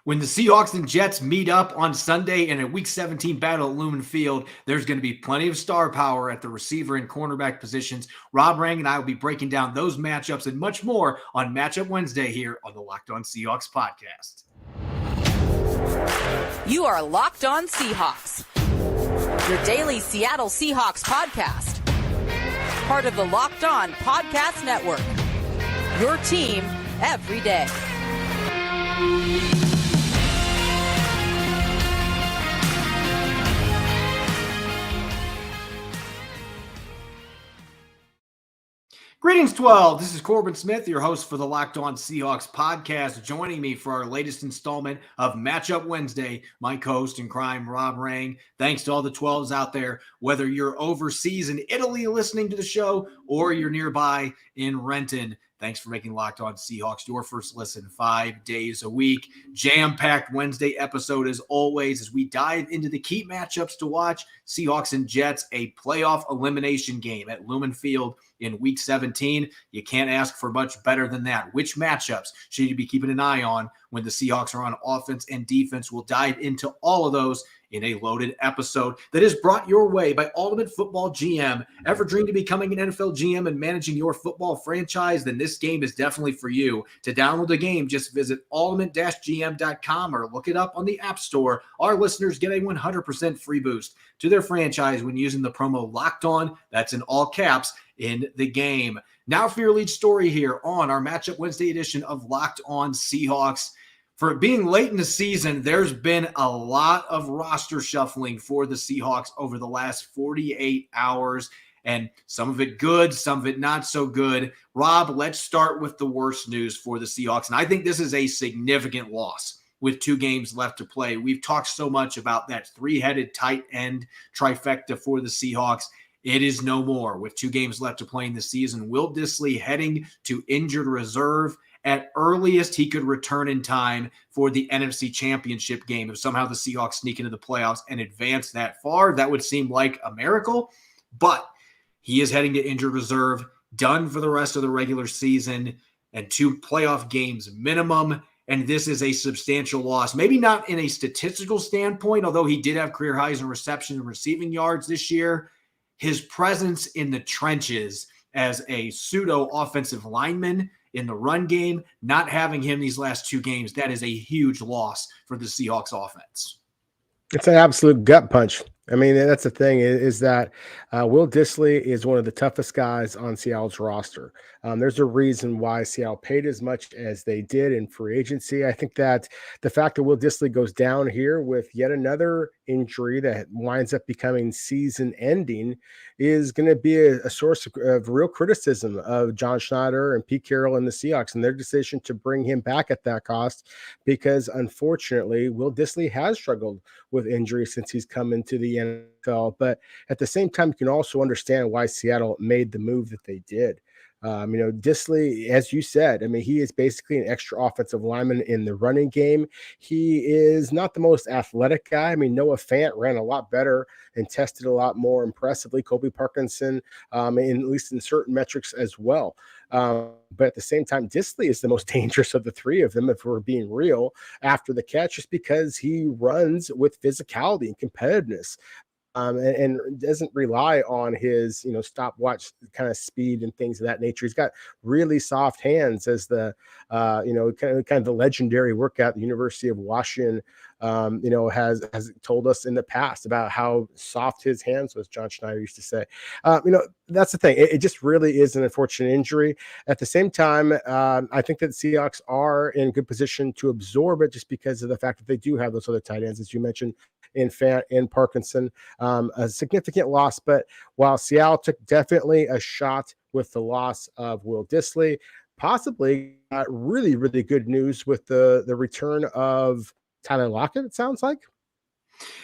When the Seahawks and Jets meet up on Sunday in a Week 17 battle at Lumen Field, there's going to be plenty of star power at the receiver and cornerback positions. Rob Rang and I will be breaking down those matchups and much more on Matchup Wednesday here on the Locked On Seahawks podcast. You are Locked On Seahawks, your daily Seattle Seahawks podcast. Part of the Locked On Podcast Network, your team every day. Greetings, 12. This is Corbin Smith, your host for the Locked On Seahawks podcast. Joining me for our latest installment of Matchup Wednesday, my co-host in crime, Rob Rang. Thanks to all the 12s out there, whether you're overseas in Italy listening to the show or you're nearby in Renton. Thanks for making Locked On Seahawks your first listen 5 days a week. Jam-packed Wednesday episode as always as we dive into the key matchups to watch. Seahawks and Jets, a playoff elimination game at Lumen Field in Week 17. You can't ask for much better than that. Which matchups should you be keeping an eye on when the Seahawks are on offense and defense? We'll dive into all of those in a loaded episode that is brought your way by Ultimate Football GM. Ever dreamed of becoming an NFL GM and managing your football franchise? Then this game is definitely for you. To download the game, just visit ultimate-gm.com or look it up on the App Store. Our listeners get a 100% free boost to their franchise when using the promo Locked On. That's in all caps in the game. Now for your lead story here on our Matchup Wednesday edition of Locked On Seahawks. For it being late in the season, there's been a lot of roster shuffling for the Seahawks over the last 48 hours, and some of it good, some of it not so good. Rob, let's start with the worst news for the Seahawks, and I think this is a significant loss with 2 games left to play. We've talked so much about that three-headed tight end trifecta for the Seahawks. It is no more with 2 games left to play in the season. Will Dissly heading to injured reserve. At earliest, he could return in time for the NFC Championship game. If somehow the Seahawks sneak into the playoffs and advance that far, that would seem like a miracle. But he is heading to injured reserve, done for the rest of the regular season, and 2 playoff games minimum. And this is a substantial loss. Maybe not in a statistical standpoint, although he did have career highs in reception and receiving yards this year. His presence in the trenches as a pseudo-offensive lineman in the run game, not having him these last 2 games, that is a huge loss for the Seahawks offense. It's an absolute gut punch. I mean, that's the thing is that Will Dissly is one of the toughest guys on Seattle's roster. There's a reason why Seattle paid as much as they did in free agency. I think that the fact that Will Dissly goes down here with yet another injury that winds up becoming season ending is going to be a source of real criticism of John Schneider and Pete Carroll and the Seahawks and their decision to bring him back at that cost, because unfortunately Will Dissly has struggled with injury since he's come into the NFL. But at the same time, you can also understand why Seattle made the move that they did. Dissly, as you said, I mean, he is basically an extra offensive lineman in the running game. He is not the most athletic guy. I mean, Noah Fant ran a lot better and tested a lot more impressively. Colby Parkinson, at least in certain metrics as well. But at the same time, Dissly is the most dangerous of the 3 of them, if we're being real, after the catch, just because he runs with physicality and competitiveness. And doesn't rely on his, stopwatch kind of speed and things of that nature. He's got really soft hands, as the, kind of the legendary workout at the University of Washington, has told us in the past about how soft his hands was, John Schneider used to say. That's the thing. It just really is an unfortunate injury. At the same time, I think that the Seahawks are in good position to absorb it just because of the fact that they do have those other tight ends, as you mentioned, in Fant and Parkinson. A significant loss, but while Seattle took definitely a shot with the loss of Will Dissly, possibly really, really good news with the return of Tyler Lockett, it sounds like.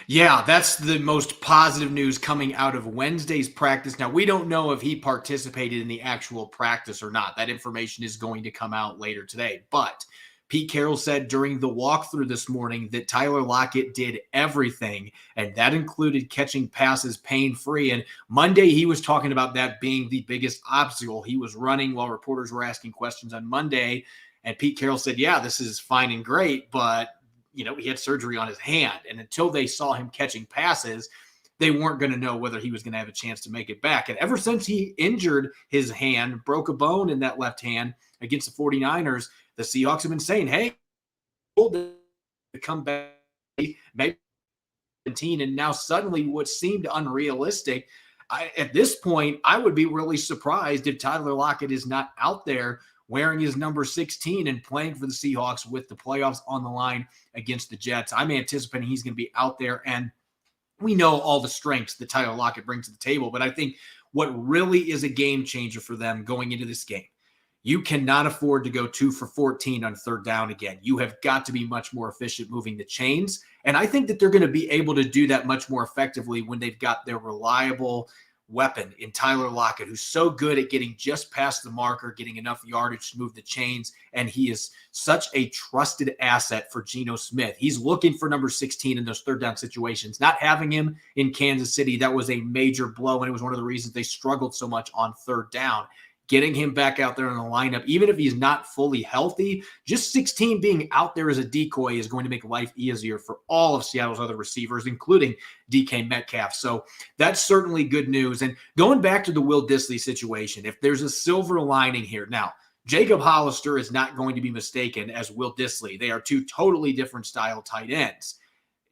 Yeah, that's the most positive news coming out of Wednesday's practice. Now, we don't know if he participated in the actual practice or not. That information is going to come out later today, but Pete Carroll said during the walkthrough this morning that Tyler Lockett did everything, and that included catching passes pain-free. And Monday, he was talking about that being the biggest obstacle. He was running while reporters were asking questions on Monday, and Pete Carroll said, yeah, this is fine and great, but he had surgery on his hand. And until they saw him catching passes, they weren't going to know whether he was going to have a chance to make it back. And ever since he injured his hand, broke a bone in that left hand against the 49ers, the Seahawks have been saying, hey, to come back, maybe 17, and now suddenly what seemed unrealistic. At this point, I would be really surprised if Tyler Lockett is not out there wearing his number 16 and playing for the Seahawks with the playoffs on the line against the Jets. I'm anticipating he's going to be out there, and we know all the strengths that Tyler Lockett brings to the table, but I think what really is a game changer for them going into this game, you cannot afford to go 2 for 14 on third down again. You have got to be much more efficient moving the chains, and I think that they're going to be able to do that much more effectively when they've got their reliable weapon in Tyler Lockett, who's so good at getting just past the marker, getting enough yardage to move the chains, and he is such a trusted asset for Geno Smith. He's looking for number 16 in those third down situations. Not having him in Kansas City, that was a major blow, and it was one of the reasons they struggled so much on third down. Getting him back out there in the lineup, even if he's not fully healthy, just 16 being out there as a decoy is going to make life easier for all of Seattle's other receivers, including DK Metcalf. So that's certainly good news. And going back to the Will Dissly situation, if there's a silver lining here, now, Jacob Hollister is not going to be mistaken as Will Dissly. They are two totally different style tight ends.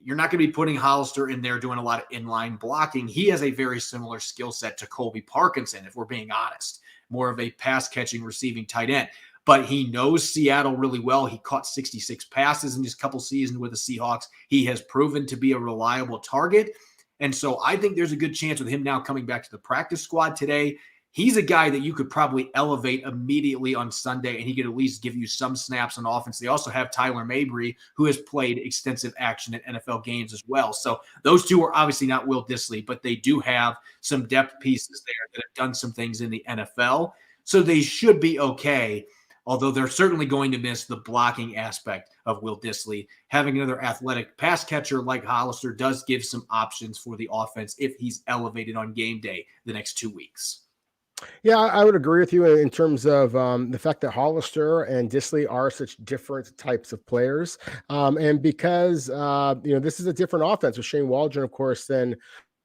You're not going to be putting Hollister in there doing a lot of inline blocking. He has a very similar skill set to Colby Parkinson, if we're being honest. More of a pass-catching, receiving tight end. But he knows Seattle really well. He caught 66 passes in his couple seasons with the Seahawks. He has proven to be a reliable target. And so I think there's a good chance with him now coming back to the practice squad today. He's a guy that you could probably elevate immediately on Sunday, and he could at least give you some snaps on offense. They also have Tyler Mabry, who has played extensive action at NFL games as well. So those two are obviously not Will Dissly, but they do have some depth pieces there that have done some things in the NFL. So they should be okay, although they're certainly going to miss the blocking aspect of Will Dissly. Having another athletic pass catcher like Hollister does give some options for the offense if he's elevated on game day the next 2 weeks. Yeah, I would agree with you in terms of the fact that Hollister and Dissly are such different types of players. And because, this is a different offense with Shane Waldron, of course, than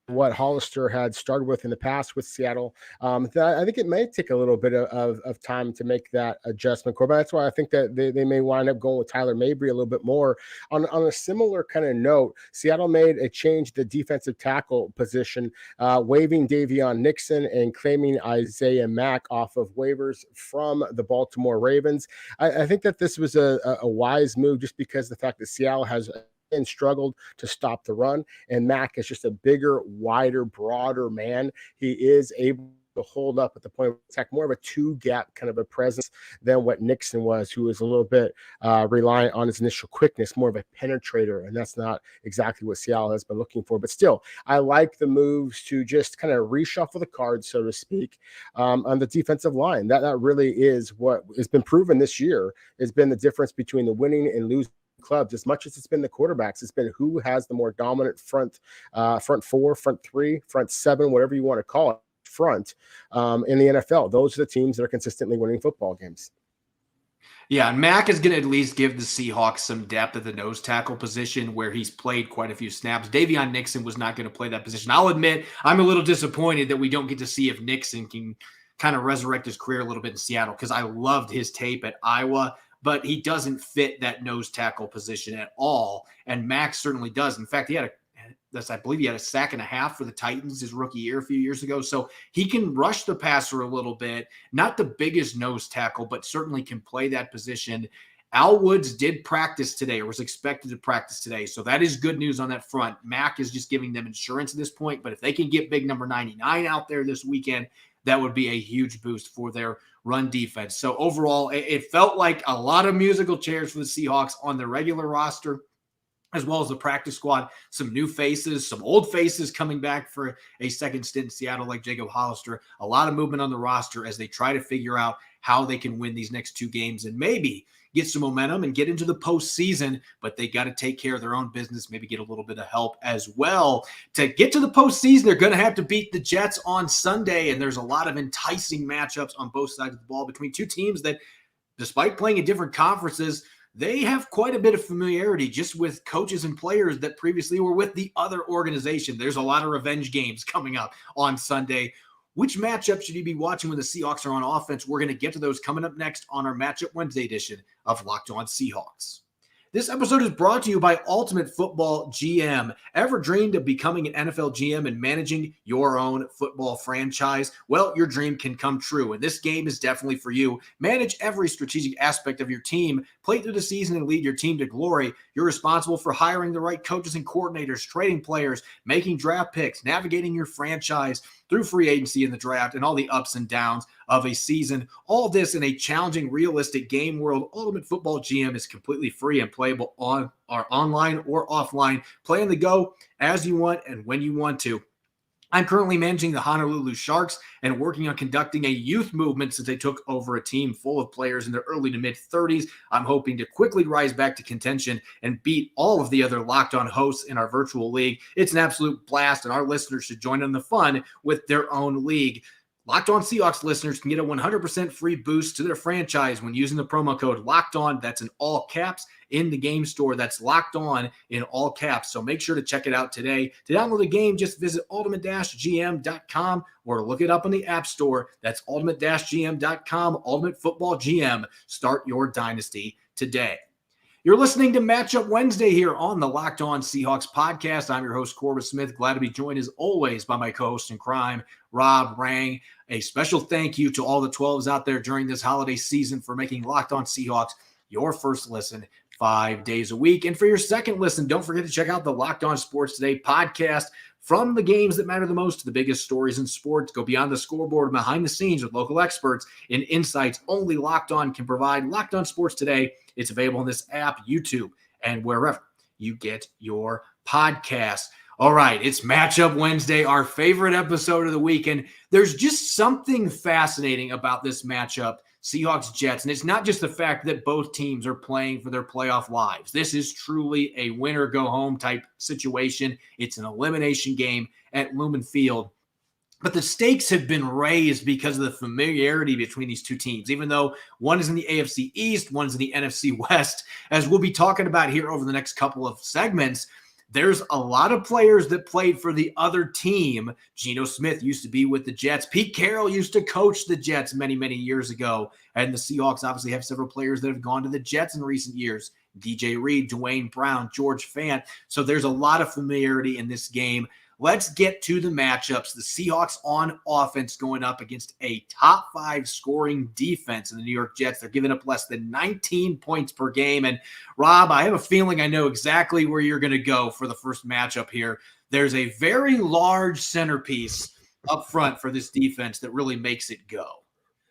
what Hollister had started with in the past with Seattle. I think it may take a little bit of time to make that adjustment, Corbin. That's why I think that they may wind up going with Tyler Mabry a little bit more. On a similar kind of note, Seattle made a change to the defensive tackle position, waiving Davion Nixon and claiming Isaiah Mack off of waivers from the Baltimore Ravens. I think that this was a wise move just because of the fact that Seattle has and struggled to stop the run. And Mack is just a bigger, wider, broader man. He is able to hold up at the point of attack, more of a two-gap kind of a presence than what Nixon was, who was a little bit reliant on his initial quickness, more of a penetrator. And that's not exactly what Seattle has been looking for. But still, I like the moves to just kind of reshuffle the cards, so to speak, on the defensive line. That really is what has been proven this year, has been the difference between the winning and losing clubs. As much as it's been the quarterbacks, it's been who has the more dominant front four, front three, front seven, whatever you want to call it, front in the NFL. Those are the teams that are consistently winning football games. Yeah, and Mack is going to at least give the Seahawks some depth at the nose tackle position where he's played quite a few snaps. Davion Nixon was not going to play that position. I'll admit I'm a little disappointed that we don't get to see if Nixon can kind of resurrect his career a little bit in Seattle, because I loved his tape at Iowa. But he doesn't fit that nose tackle position at all. And Max certainly does. In fact, I believe he had a sack and a half for the Titans his rookie year a few years ago. So he can rush the passer a little bit. Not the biggest nose tackle, but certainly can play that position. Al Woods did practice today, or was expected to practice today. So that is good news on that front. Mack is just giving them insurance at this point. But if they can get big number 99 out there this weekend, that would be a huge boost for their run defense. So overall, it felt like a lot of musical chairs for the Seahawks on the regular roster, as well as the practice squad. Some new faces, some old faces coming back for a second stint in Seattle like Jacob Hollister. A lot of movement on the roster as they try to figure out how they can win these next two games and maybe get some momentum and get into the postseason, but they got to take care of their own business, maybe get a little bit of help as well. To get to the postseason, they're going to have to beat the Jets on Sunday, and there's a lot of enticing matchups on both sides of the ball between two teams that, despite playing in different conferences, they have quite a bit of familiarity just with coaches and players that previously were with the other organization. There's a lot of revenge games coming up on Sunday. Which matchup should you be watching when the Seahawks are on offense? We're going to get to those coming up next on our Matchup Wednesday edition of Locked On Seahawks. This episode is brought to you by Ultimate Football GM. Ever dreamed of becoming an NFL GM and managing your own football franchise? Well, your dream can come true, and this game is definitely for you. Manage every strategic aspect of your team, play through the season, and lead your team to glory. You're responsible for hiring the right coaches and coordinators, trading players, making draft picks, navigating your franchise through free agency and the draft, and all the ups and downs of a season. All this in a challenging, realistic game world. Ultimate Football GM is completely free and playable on our online or offline. Play on the go as you want and when you want to. I'm currently managing the Honolulu Sharks and working on conducting a youth movement since they took over a team full of players in their early to mid-30s. I'm hoping to quickly rise back to contention and beat all of the other Locked On hosts in our virtual league. It's an absolute blast, and our listeners should join in the fun with their own league. Locked On Seahawks listeners can get a 100% free boost to their franchise when using the promo code Locked On. That's in all caps in the game store. That's Locked On in all caps. So make sure to check it out today. To download the game, just visit ultimate-gm.com or look it up on the App Store. That's ultimate-gm.com. Ultimate Football GM. Start your dynasty today. You're listening to Matchup Wednesday here on the Locked On Seahawks podcast. I'm your host, Corbin Smith. Glad to be joined as always by my co-host in crime, Rob Rang. A special thank you to all the 12s out there during this holiday season for making Locked On Seahawks your first listen 5 days a week. And for your second listen, don't forget to check out the Locked On Sports Today podcast. From the games that matter the most to the biggest stories in sports, go beyond the scoreboard and behind the scenes with local experts and insights only Locked On can provide. Locked On Sports Today, it's available on this app, YouTube, and wherever you get your podcasts. All right, it's Matchup Wednesday, our favorite episode of the week, and there's just something fascinating about this matchup, Seahawks-Jets, and it's not just the fact that both teams are playing for their playoff lives. This is truly a win-or-go-home type situation. It's an elimination game at Lumen Field. But the stakes have been raised because of the familiarity between these two teams, even though one is in the AFC East, one's in the NFC West. As we'll be talking about here over the next couple of segments, there's a lot of players that played for the other team. Geno Smith used to be with the Jets. Pete Carroll used to coach the Jets many, many years ago. And the Seahawks obviously have several players that have gone to the Jets in recent years. DJ Reed, Dwayne Brown, George Fant. So there's a lot of familiarity in this game. Let's get to the matchups. The Seahawks on offense going up against a top 5 scoring defense in the New York Jets. They're giving up less than 19 points per game. And Rob, I have a feeling I know exactly where you're going to go for the first matchup here. There's a very large centerpiece up front for this defense that really makes it go.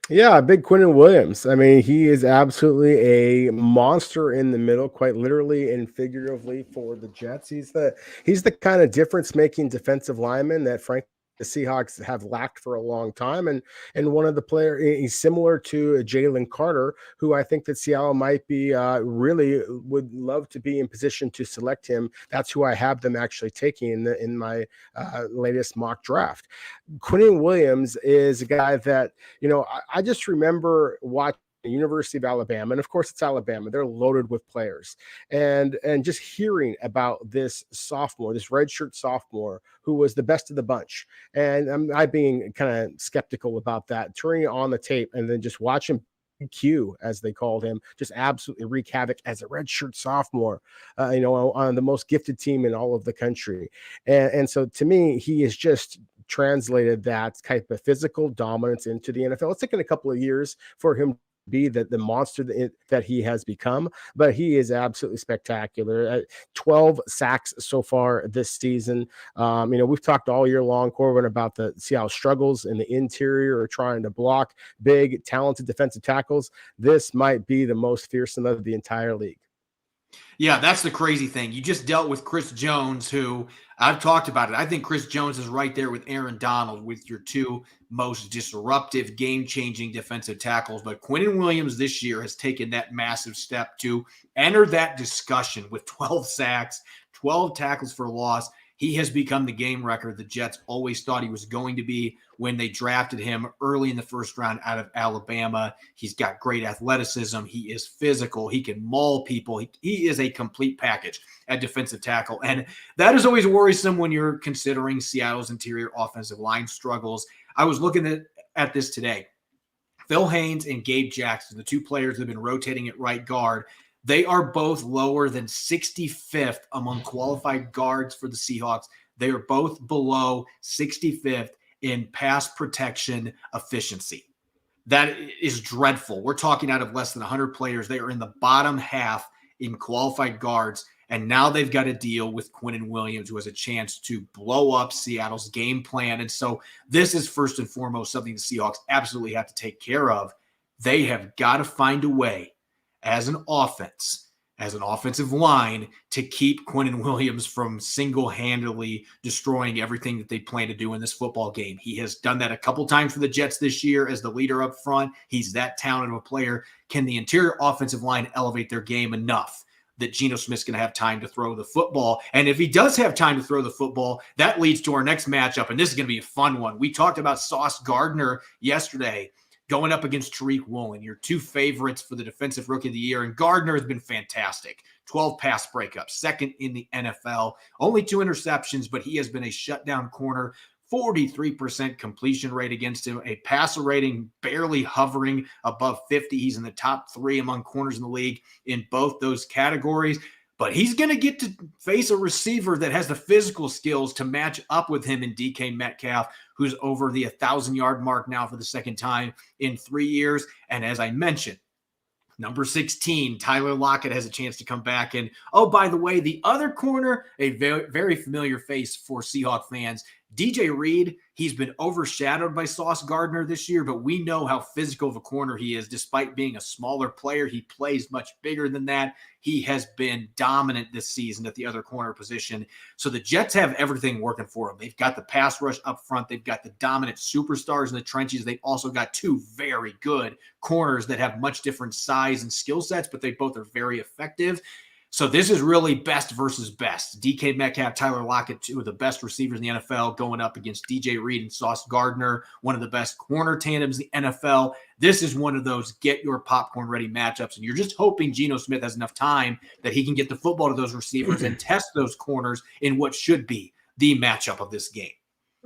Yeah, big Quinnen Williams. I mean, he is absolutely a monster in the middle, quite literally and figuratively for the Jets. He's the kind of difference-making defensive lineman that, frankly, the Seahawks have lacked for a long time. And one of the players, he's similar to Jalen Carter, who I think that Seattle might be really would love to be in position to select him. That's who I have them actually taking in my latest mock draft. Quinnen Williams is a guy that, I just remember watching the University of Alabama, and of course it's Alabama. They're loaded with players, and just hearing about this sophomore, this redshirt sophomore, who was the best of the bunch, and I being kind of skeptical about that, turning on the tape and then just watching Q, as they called him, just absolutely wreak havoc as a redshirt sophomore, on the most gifted team in all of the country, and so to me, he is just translated that type of physical dominance into the NFL. It's taken a couple of years for him be the monster that he has become, but he is absolutely spectacular. 12 sacks so far this season. We've talked all year long, Corbin, about the Seattle struggles in the interior or trying to block big, talented defensive tackles. This might be the most fearsome of the entire league. Yeah, that's the crazy thing. You just dealt with Chris Jones, who I've talked about it. I think Chris Jones is right there with Aaron Donald with your two most disruptive, game-changing defensive tackles. But Quinnen Williams this year has taken that massive step to enter that discussion with 12 sacks, 12 tackles for loss. He has become the game wrecker the Jets always thought he was going to be when they drafted him early in the first round out of Alabama. He's got great athleticism. He is physical. He can maul people. He is a complete package at defensive tackle. And that is always worrisome when you're considering Seattle's interior offensive line struggles. I was looking at this today. Phil Haynes and Gabe Jackson, the two players that have been rotating at right guard, they are both lower than 65th among qualified guards for the Seahawks. They are both below 65th in pass protection efficiency. That is dreadful. We're talking out of less than 100 players. They are in the bottom half in qualified guards, and now they've got to deal with Quinnen Williams, who has a chance to blow up Seattle's game plan. And so this is first and foremost something the Seahawks absolutely have to take care of. They have got to find a way as an offense, as an offensive line, to keep Quinnen Williams from single-handedly destroying everything that they plan to do in this football game. He has done that a couple times for the Jets this year as the leader up front. He's that talented of a player. Can the interior offensive line elevate their game enough that Geno Smith's going to have time to throw the football? And if he does have time to throw the football, that leads to our next matchup, and this is going to be a fun one. We talked about Sauce Gardner yesterday, going up against Tariq Woolen, your two favorites for the Defensive Rookie of the Year. And Gardner has been fantastic. 12 pass breakups, second in the NFL. Only 2 interceptions, but he has been a shutdown corner. 43% completion rate against him, a passer rating barely hovering above 50. He's in the top 3 among corners in the league in both those categories. But he's going to get to face a receiver that has the physical skills to match up with him in DK Metcalf, who's over the 1,000-yard mark now for the second time in 3 years. And as I mentioned, number 16, Tyler Lockett has a chance to come back. And, oh, by the way, the other corner, a very, very familiar face for Seahawk fans, DJ Reed. He's been overshadowed by Sauce Gardner this year, but we know how physical of a corner he is. Despite being a smaller player, he plays much bigger than that. He has been dominant this season at the other corner position. So the Jets have everything working for them. They've got the pass rush up front. They've got the dominant superstars in the trenches. They've also got 2 very good corners that have much different size and skill sets, but they both are very effective. So this is really best versus best. DK Metcalf, Tyler Lockett, 2 of the best receivers in the NFL, going up against DJ Reed and Sauce Gardner, one of the best corner tandems in the NFL. This is one of those get your popcorn ready matchups, and you're just hoping Geno Smith has enough time that he can get the football to those receivers and test those corners in what should be the matchup of this game.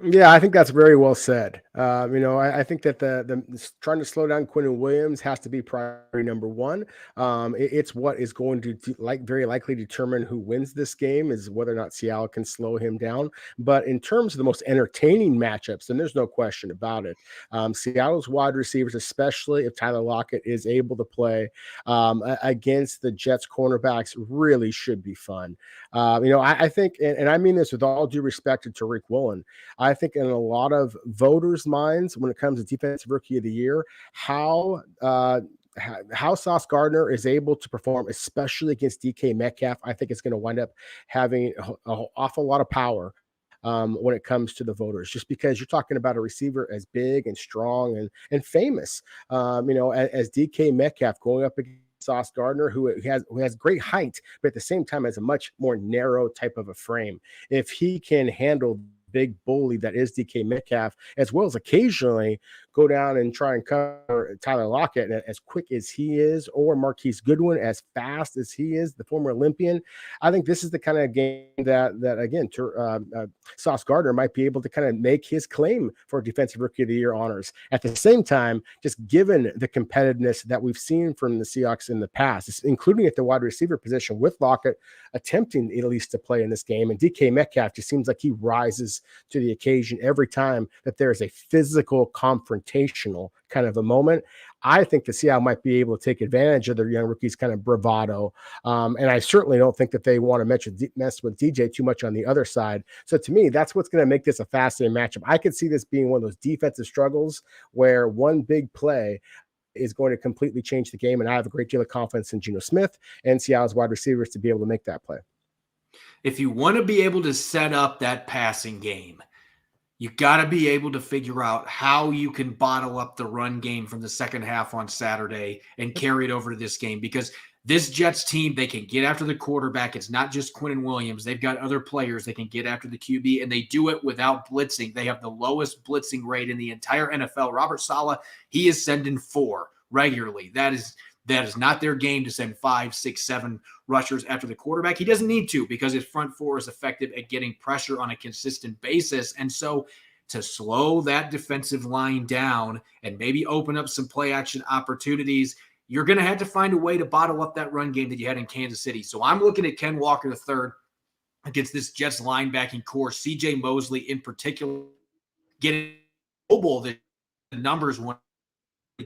Yeah, I think that's very well said. I think that the trying to slow down Quinnen Williams has to be priority number one. It's what is going to very likely determine who wins this game, is whether or not Seattle can slow him down. But in terms of the most entertaining matchups, and there's no question about it, Seattle's wide receivers, especially if Tyler Lockett is able to play against the Jets cornerbacks, really should be fun. I think, and I mean this with all due respect to Tariq Woolen, I think in a lot of voters' minds, when it comes to Defensive Rookie of the Year, how Sauce Gardner is able to perform, especially against DK Metcalf, I think it's going to wind up having an awful lot of power when it comes to the voters, just because you're talking about a receiver as big and strong and famous, as DK Metcalf going up against Sauce Gardner, who has great height, but at the same time has a much more narrow type of a frame. If he can handle big bully that is DK Metcalf, as well as occasionally go down and try and cover Tyler Lockett as quick as he is, or Marquise Goodwin as fast as he is, the former Olympian. I think this is the kind of game that again, Sauce Gardner might be able to kind of make his claim for Defensive Rookie of the Year honors. At the same time, just given the competitiveness that we've seen from the Seahawks in the past, including at the wide receiver position, with Lockett attempting at least to play in this game, and DK Metcalf just seems like he rises to the occasion every time that there is a physical confrontational kind of a moment. I think the Seattle might be able to take advantage of their young rookies' kind of bravado. And I certainly don't think that they want to mess with DJ too much on the other side. So to me, that's what's going to make this a fascinating matchup. I could see this being one of those defensive struggles where one big play is going to completely change the game. And I have a great deal of confidence in Geno Smith and Seattle's wide receivers to be able to make that play. If you want to be able to set up that passing game, you got to be able to figure out how you can bottle up the run game from the second half on Saturday and carry it over to this game, because This Jets team, they can get after the quarterback. It's not just Quinnen Williams. They've got other players that can get after the QB, and they do it without blitzing. They have the lowest blitzing rate in the entire NFL. Robert Saleh, he is sending 4 regularly. That is not their game to send 5, 6, 7 rushers after the quarterback. He doesn't need to because his front 4 is effective at getting pressure on a consistent basis. And so to slow that defensive line down and maybe open up some play action opportunities, you're going to have to find a way to bottle up that run game that you had in Kansas City. So I'm looking at Ken Walker III against this Jets linebacking core, CJ Mosley in particular, getting mobile. The numbers,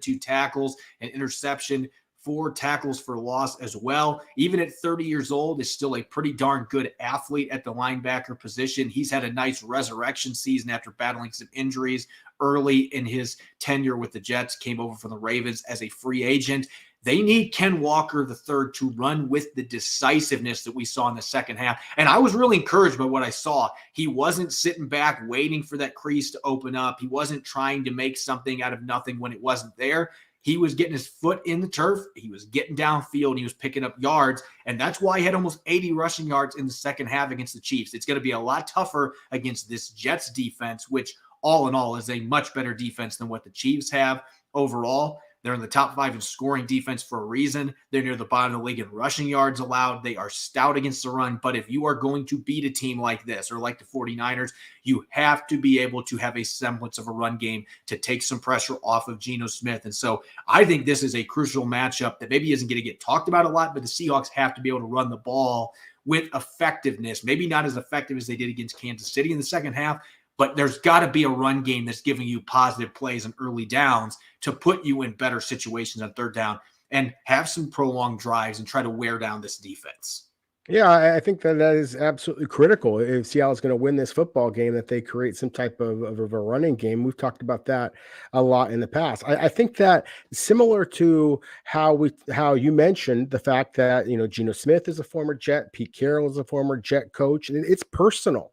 2 tackles, an interception, 4 tackles for loss as well. Even at 30 years old, is still a pretty darn good athlete at the linebacker position. He's had a nice resurrection season after battling some injuries early in his tenure with the Jets, came over from the Ravens as a free agent. They need Ken Walker III to run with the decisiveness that we saw in the second half. And I was really encouraged by what I saw. He wasn't sitting back waiting for that crease to open up. He wasn't trying to make something out of nothing when it wasn't there. He was getting his foot in the turf. He was getting downfield. He was picking up yards. And that's why he had almost 80 rushing yards in the second half against the Chiefs. It's going to be a lot tougher against this Jets defense, which all in all is a much better defense than what the Chiefs have overall. They're in the top 5 in scoring defense for a reason. They're near the bottom of the league in rushing yards allowed. They are stout against the run. But if you are going to beat a team like this or like the 49ers, you have to be able to have a semblance of a run game to take some pressure off of Geno Smith. And so I think this is a crucial matchup that maybe isn't going to get talked about a lot, but the Seahawks have to be able to run the ball with effectiveness. Maybe not as effective as they did against Kansas City in the second half, but there's got to be a run game that's giving you positive plays and early downs to put you in better situations on third down and have some prolonged drives and try to wear down this defense. Yeah, I think that is absolutely critical. If Seattle's going to win this football game, that they create some type of a running game. We've talked about that a lot in the past. I think that similar to how you mentioned the fact that, Geno Smith is a former Jet, Pete Carroll is a former Jet coach, and it's personal.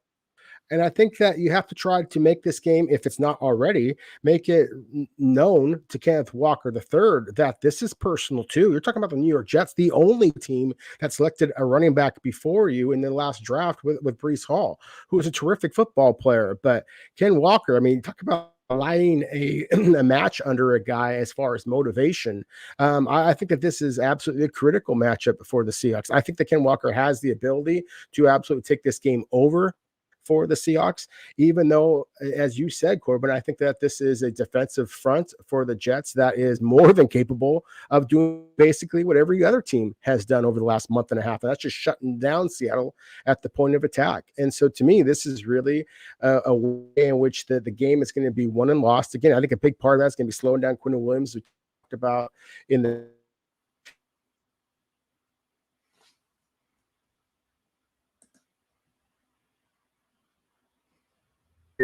And I think that you have to try to make this game, if it's not already, make it known to Kenneth Walker III that this is personal too. You're talking about the New York Jets, the only team that selected a running back before you in the last draft with Breece Hall, who was a terrific football player. But Ken Walker, talk about lighting a match under a guy as far as motivation. I think that this is absolutely a critical matchup for the Seahawks. I think that Ken Walker has the ability to absolutely take this game over for the Seahawks, even though, as you said, Corbin, I think that this is a defensive front for the Jets that is more than capable of doing basically what every other team has done over the last month and a half. And that's just shutting down Seattle at the point of attack. And so to me, this is really a way in which the game is going to be won and lost. Again, I think a big part of that's going to be slowing down Quinnen Williams, we talked about in the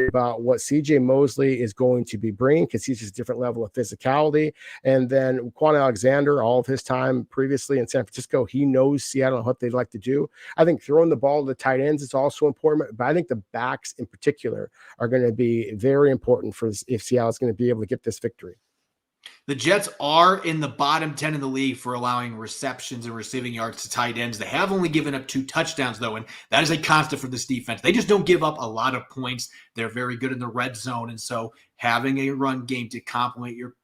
about what CJ Mosley is going to be bringing, because he's just a different level of physicality. And then Quan Alexander, all of his time previously in San Francisco, he knows Seattle and what they'd like to do. I think throwing the ball to the tight ends is also important, but I think the backs in particular are going to be very important for if Seattle's going to be able to get this victory. The Jets are in the bottom 10 in the league for allowing receptions and receiving yards to tight ends. They have only given up 2 touchdowns, though, and that is a constant for this defense. They just don't give up a lot of points. They're very good in the red zone, and so having a run game to complement your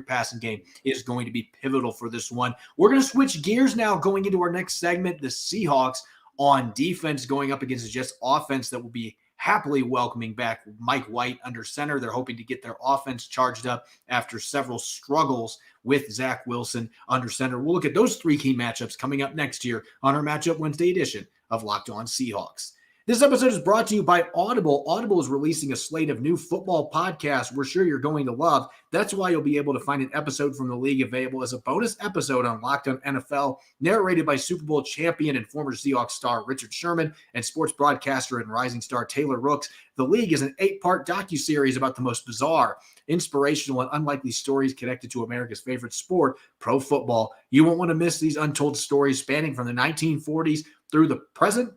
passing game is going to be pivotal for this one. We're going to switch gears now going into our next segment, the Seahawks on defense going up against the Jets offense that will be happily welcoming back Mike White under center. They're hoping to get their offense charged up after several struggles with Zach Wilson under center. We'll look at those 3 key matchups coming up next year on our Matchup Wednesday edition of Locked On Seahawks. This episode is brought to you by Audible. Audible is releasing a slate of new football podcasts we're sure you're going to love. That's why you'll be able to find an episode from the league available as a bonus episode on Locked On NFL, narrated by Super Bowl champion and former Seahawks star Richard Sherman and sports broadcaster and rising star Taylor Rooks. The League is an 8-part docuseries about the most bizarre, inspirational, and unlikely stories connected to America's favorite sport, pro football. You won't want to miss these untold stories spanning from the 1940s through the present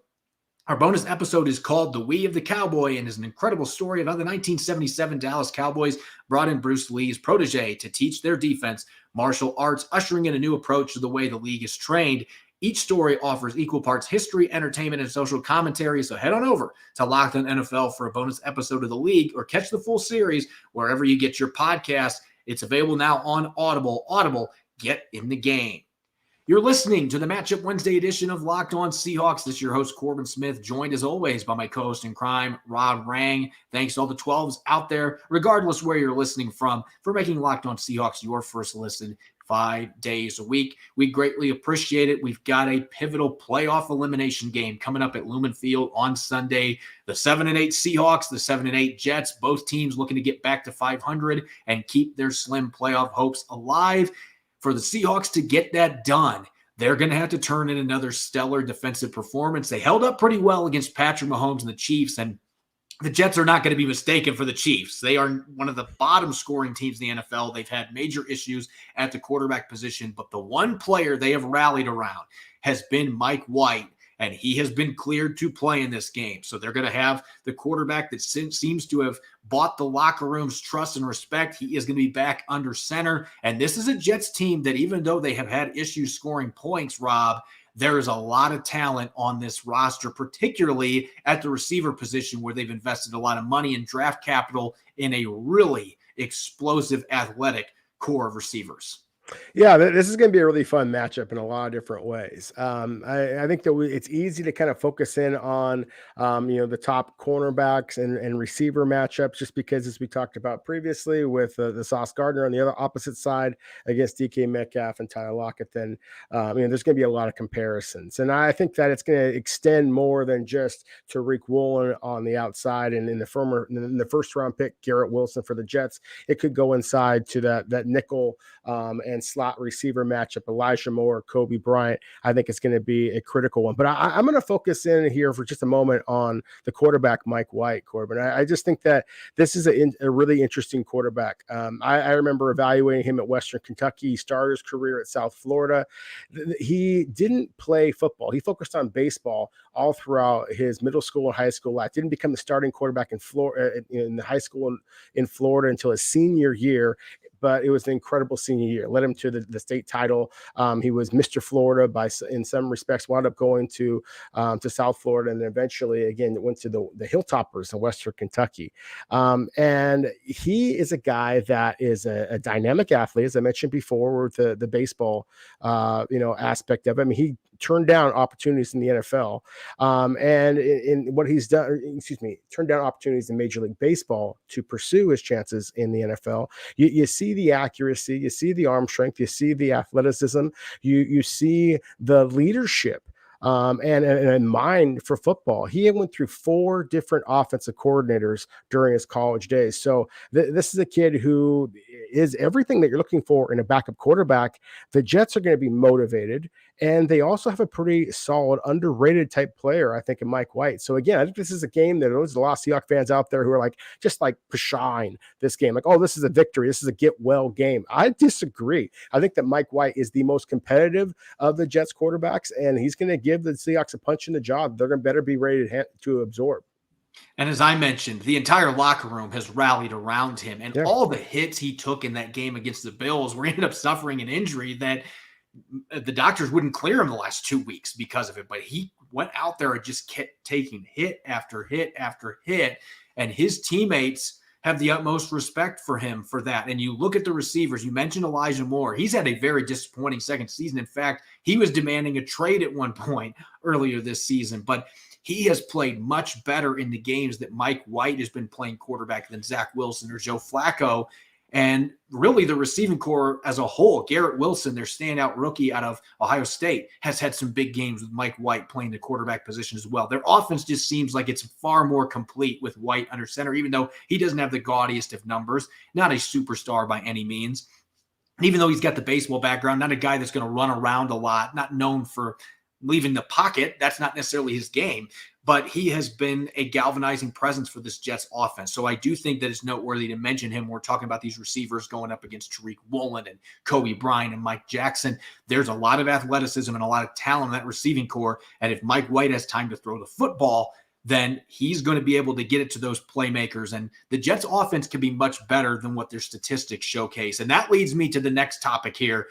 Our bonus episode is called The We of the Cowboy and is an incredible story about the 1977 Dallas Cowboys brought in Bruce Lee's protege to teach their defense martial arts, ushering in a new approach to the way the league is trained. Each story offers equal parts history, entertainment, and social commentary, so head on over to Locked On NFL for a bonus episode of the league or catch the full series wherever you get your podcast. It's available now on Audible. Audible, get in the game. You're listening to the Matchup Wednesday edition of Locked On Seahawks. This is your host, Corbin Smith, joined as always by my co-host in crime, Rob Rang. Thanks to all the 12s out there, regardless where you're listening from, for making Locked On Seahawks your first listen 5 days a week. We greatly appreciate it. We've got a pivotal playoff elimination game coming up at Lumen Field on Sunday. The 7-8 Seahawks, the 7-8 Jets, both teams looking to get back to 500 and keep their slim playoff hopes alive. For the Seahawks to get that done, they're going to have to turn in another stellar defensive performance. They held up pretty well against Patrick Mahomes and the Chiefs, and the Jets are not going to be mistaken for the Chiefs. They are one of the bottom scoring teams in the NFL. They've had major issues at the quarterback position, but the one player they have rallied around has been Mike White, and he has been cleared to play in this game. So they're going to have the quarterback that seems to have bought the locker room's trust and respect. He is going to be back under center. And this is a Jets team that, even though they have had issues scoring points, Rob, there is a lot of talent on this roster, particularly at the receiver position, where they've invested a lot of money and draft capital in a really explosive, athletic core of receivers. Yeah, this is going to be a really fun matchup in a lot of different ways. I think that it's easy to kind of focus in on, the top cornerbacks and receiver matchups, just because, as we talked about previously, with the Sauce Gardner on the other opposite side against DK Metcalf and Tyler Lockett, then there's going to be a lot of comparisons. And I think that it's going to extend more than just Tariq Woolen on the outside, and in the first round pick, Garrett Wilson for the Jets. It could go inside to that nickel and slot receiver matchup, Elijah Moore, Kobe Bryant. I think it's going to be a critical one. But I'm going to focus in here for just a moment on the quarterback, Mike White, Corbin. I just think that this is a really interesting quarterback. I remember evaluating him at Western Kentucky. He started his career at South Florida. He didn't play football. He focused on baseball all throughout his middle school and high school life. Didn't become the starting quarterback in Florida, in the high school in Florida, until his senior year. But it was an incredible senior year. Led him to the state title. He was Mr. Florida in some respects. Wound up going to South Florida, and then eventually again went to the Hilltoppers in Western Kentucky. And he is a guy that is a dynamic athlete, as I mentioned before, with the baseball aspect of it. I mean, he turned down opportunities in the NFL, and in what he's done, turned down opportunities in Major League Baseball to pursue his chances in the NFL. You see the accuracy, you see the arm strength, you see the athleticism, you see the leadership. And a mind for football. He went through 4 different offensive coordinators during his college days. So this is a kid who is everything that you're looking for in a backup quarterback. The Jets are going to be motivated, and they also have a pretty solid, underrated type player, I think, in Mike White. So again, I think this is a game that there's a lot of Seahawks fans out there who are just pashine this game. Like, oh, this is a victory. This is a get well game. I disagree. I think that Mike White is the most competitive of the Jets quarterbacks, and he's going to give the Seahawks a punch in the jaw. They're going to better be ready to absorb. And as I mentioned, the entire locker room has rallied around him, and all the hits he took in that game against the Bills, where he ended up suffering an injury that the doctors wouldn't clear him the last 2 weeks because of it. But he went out there and just kept taking hit after hit after hit, and his teammates have the utmost respect for him for that. And you look at the receivers, you mentioned Elijah Moore. He's had a very disappointing second season. In fact, he was demanding a trade at one point earlier this season, but he has played much better in the games that Mike White has been playing quarterback than Zach Wilson or Joe Flacco. And really the receiving core as a whole, Garrett Wilson, their standout rookie out of Ohio State, has had some big games with Mike White playing the quarterback position as well. Their offense just seems like it's far more complete with White under center, even though he doesn't have the gaudiest of numbers, not a superstar by any means. Even though he's got the baseball background, not a guy that's going to run around a lot, not known for leaving the pocket. That's not necessarily his game, but he has been a galvanizing presence for this Jets offense. So I do think that it's noteworthy to mention him. We're talking about these receivers going up against Tariq Woolen and Kobe Bryant and Mike Jackson. There's a lot of athleticism and a lot of talent in that receiving core. And if Mike White has time to throw the football, then he's going to be able to get it to those playmakers. And the Jets offense can be much better than what their statistics showcase. And that leads me to the next topic here.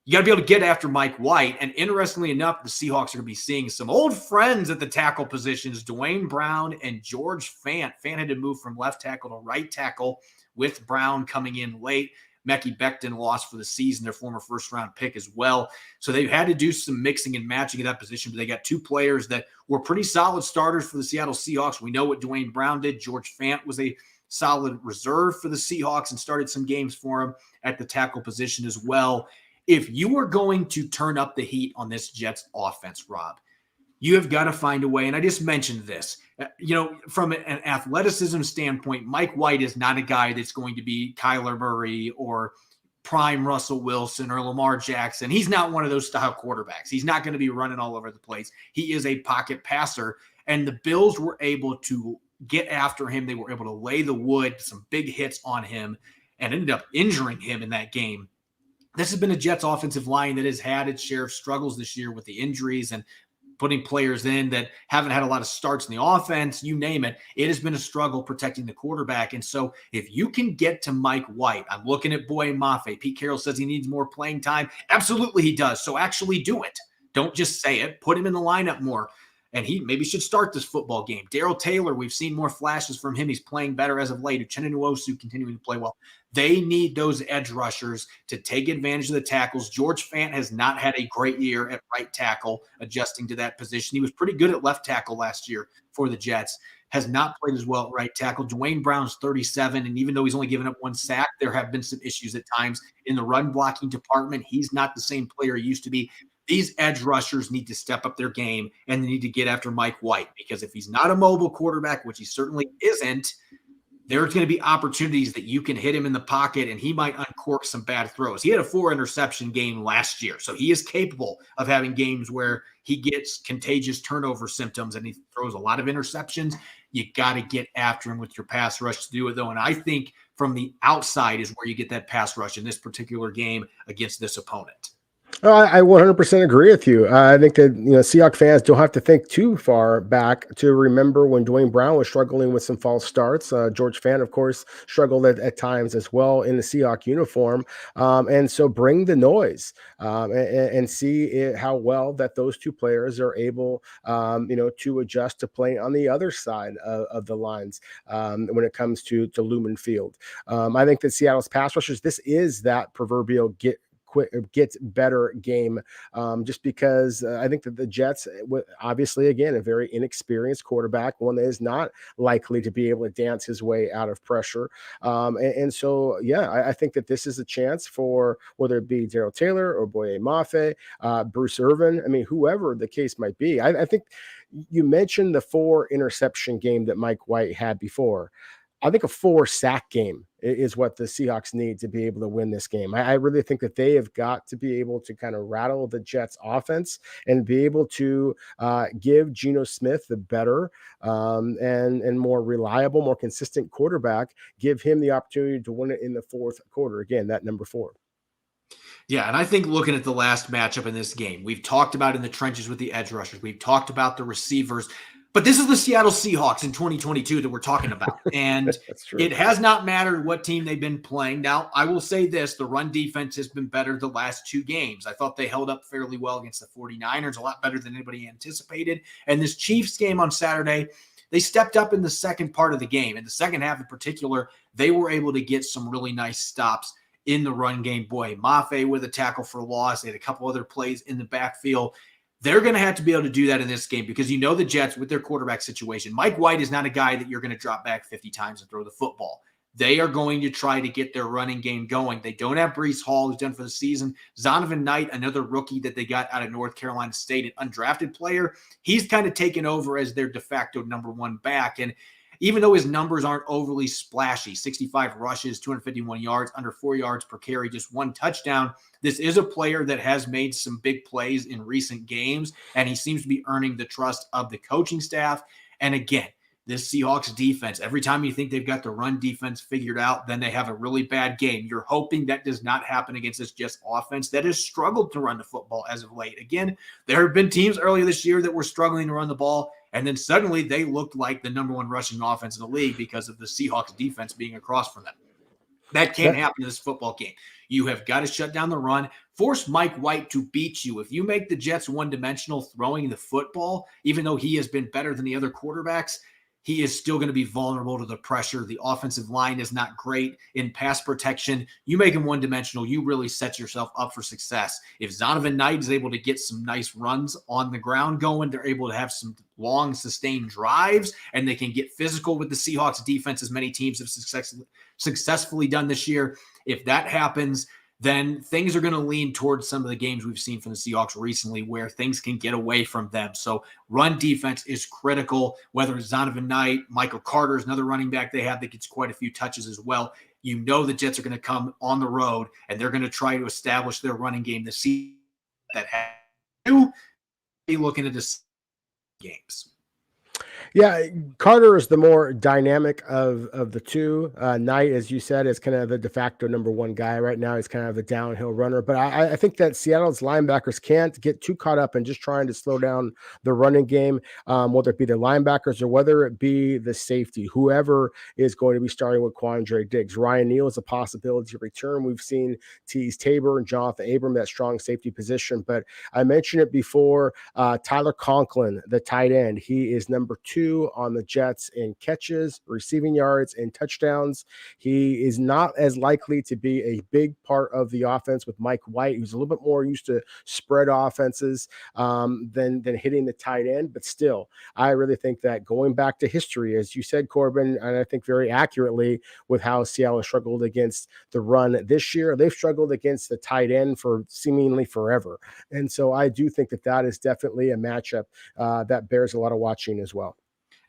You got to be able to get after Mike White. And interestingly enough, the Seahawks are going to be seeing some old friends at the tackle positions, Dwayne Brown and George Fant. Fant had to move from left tackle to right tackle with Brown coming in late. Mekhi Becton lost for the season, their former first-round pick as well. So they've had to do some mixing and matching at that position, but they got two players that were pretty solid starters for the Seattle Seahawks. We know what Dwayne Brown did. George Fant was a solid reserve for the Seahawks and started some games for him at the tackle position as well. If you are going to turn up the heat on this Jets offense, Rob, you have got to find a way. And I just mentioned this, from an athleticism standpoint, Mike White is not a guy that's going to be Kyler Murray or prime Russell Wilson or Lamar Jackson. He's not one of those style quarterbacks. He's not going to be running all over the place. He is a pocket passer. And the Bills were able to get after him. They were able to lay the wood, some big hits on him, and ended up injuring him in that game. This has been a Jets offensive line that has had its share of struggles this year with the injuries and putting players in that haven't had a lot of starts in the offense, you name it. It has been a struggle protecting the quarterback. And so if you can get to Mike White, I'm looking at Boye Mafe. Pete Carroll says he needs more playing time. Absolutely he does. So actually do it. Don't just say it. Put him in the lineup more. And he maybe should start this football game. Darrell Taylor, we've seen more flashes from him. He's playing better as of late. Uchenna Nwosu continuing to play well. They need those edge rushers to take advantage of the tackles. George Fant has not had a great year at right tackle, adjusting to that position. He was pretty good at left tackle last year for the Jets. Has not played as well at right tackle. Dwayne Brown's 37, and even though he's only given up one sack, there have been some issues at times in the run blocking department. He's not the same player he used to be. These edge rushers need to step up their game, and they need to get after Mike White, because if he's not a mobile quarterback, which he certainly isn't, there's going to be opportunities that you can hit him in the pocket, and he might uncork some bad throws. He had a 4-interception game last year, so he is capable of having games where he gets contagious turnover symptoms and he throws a lot of interceptions. You got to get after him with your pass rush to do it, though, and I think from the outside is where you get that pass rush in this particular game against this opponent. I 100% agree with you. I think that Seahawks fans don't have to think too far back to remember when Dwayne Brown was struggling with some false starts. George Fant, of course, struggled at times as well in the Seahawks uniform. And so bring the noise and see how well that those two players are able, to adjust to playing on the other side of the lines when it comes to Lumen Field. I think that Seattle's pass rushers, this is that proverbial gets better game, just because I think that the Jets, obviously, again, a very inexperienced quarterback, one that is not likely to be able to dance his way out of pressure. So, I think that this is a chance for whether it be Darrell Taylor or Boye Mafe, Bruce Irvin, whoever the case might be. I think you mentioned the 4-interception game that Mike White had before. I think a 4-sack game is what the Seahawks need to be able to win this game. I really think that they have got to be able to kind of rattle the Jets offense and be able to give Geno Smith the better and more reliable, more consistent quarterback, give him the opportunity to win it in the fourth quarter. Again, that number 4. Yeah, and I think looking at the last matchup in this game, we've talked about in the trenches with the edge rushers. We've talked about the receivers. But this is the Seattle Seahawks in 2022 that we're talking about. And it has not mattered what team they've been playing. Now, I will say this, the run defense has been better the last 2 games. I thought they held up fairly well against the 49ers, a lot better than anybody anticipated. And this Chiefs game on Saturday, they stepped up in the second part of the game. In the second half in particular, they were able to get some really nice stops in the run game. Boye Mafe with a tackle for loss. They had a couple other plays in the backfield. They're going to have to be able to do that in this game because the Jets with their quarterback situation, Mike White is not a guy that you're going to drop back 50 times and throw the football. They are going to try to get their running game going. They don't have Breece Hall, who's done for the season. Zonovan Knight, another rookie that they got out of North Carolina State, an undrafted player. He's kind of taken over as their de facto number 1 back. And even though his numbers aren't overly splashy, 65 rushes, 251 yards, under 4 yards per carry, just 1 touchdown. This is a player that has made some big plays in recent games, and he seems to be earning the trust of the coaching staff. And again, this Seahawks defense, every time you think they've got the run defense figured out, then they have a really bad game. You're hoping that does not happen against this Jets offense that has struggled to run the football as of late. Again, there have been teams earlier this year that were struggling to run the ball, and then suddenly they looked like the number 1 rushing offense in the league because of the Seahawks defense being across from them. That can't happen in this football game. You have got to shut down the run, force Mike White to beat you. If you make the Jets one-dimensional throwing the football, even though he has been better than the other quarterbacks, he is still going to be vulnerable to the pressure. The offensive line is not great in pass protection. You make him one-dimensional, you really set yourself up for success. If Zonovan Knight is able to get some nice runs on the ground going, they're able to have some long, sustained drives, and they can get physical with the Seahawks defense, as many teams have successfully done this year. If that happens, then things are going to lean towards some of the games we've seen from the Seahawks recently where things can get away from them. So run defense is critical, whether it's Zonovan Knight, Michael Carter is another running back they have that gets quite a few touches as well. You know the Jets are going to come on the road, and they're going to try to establish their running game to see that have be looking at this games. Yeah, Carter is the more dynamic of the two. Knight, as you said, is kind of the de facto number 1 guy right now. He's kind of a downhill runner. But I think that Seattle's linebackers can't get too caught up in just trying to slow down the running game, whether it be the linebackers or whether it be the safety, whoever is going to be starting with Quandre Diggs. Ryan Neal is a possibility to return. We've seen Tease Tabor and Jonathan Abram, that strong safety position. But I mentioned it before, Tyler Conklin, the tight end, he is number 2 on the Jets in catches, receiving yards, and touchdowns. He is not as likely to be a big part of the offense with Mike White, who's a little bit more used to spread offenses than hitting the tight end. But still, I really think that going back to history, as you said, Corbin, and I think very accurately with how Seattle struggled against the run this year, they've struggled against the tight end for seemingly forever. And so I do think that is definitely a matchup that bears a lot of watching as well.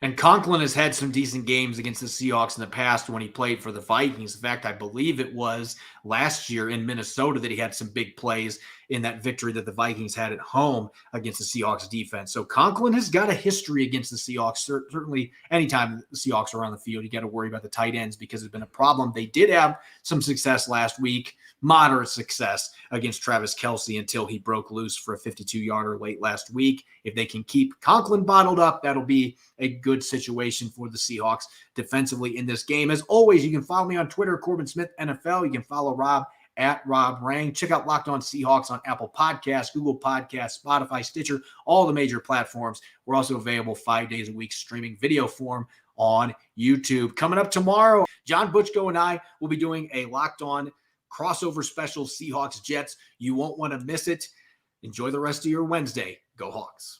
And Conklin has had some decent games against the Seahawks in the past when he played for the Vikings. In fact, I believe it was last year in Minnesota that he had some big plays in that victory that the Vikings had at home against the Seahawks defense. So Conklin has got a history against the Seahawks. Certainly anytime the Seahawks are on the field, you got to worry about the tight ends because it's been a problem. They did have some success last week, moderate success against Travis Kelce until he broke loose for a 52-yarder late last week. If they can keep Conklin bottled up, that'll be a good situation for the Seahawks defensively in this game. As always, you can follow me on Twitter, Corbin Smith NFL. You can follow Rob at Rob Rang. Check out Locked On Seahawks on Apple Podcasts, Google Podcasts, Spotify, Stitcher, all the major platforms. We're also available 5 days a week streaming video form on YouTube. Coming up tomorrow, John Butchko and I will be doing a Locked On crossover special Seahawks Jets. You won't want to miss it. Enjoy the rest of your Wednesday. Go Hawks.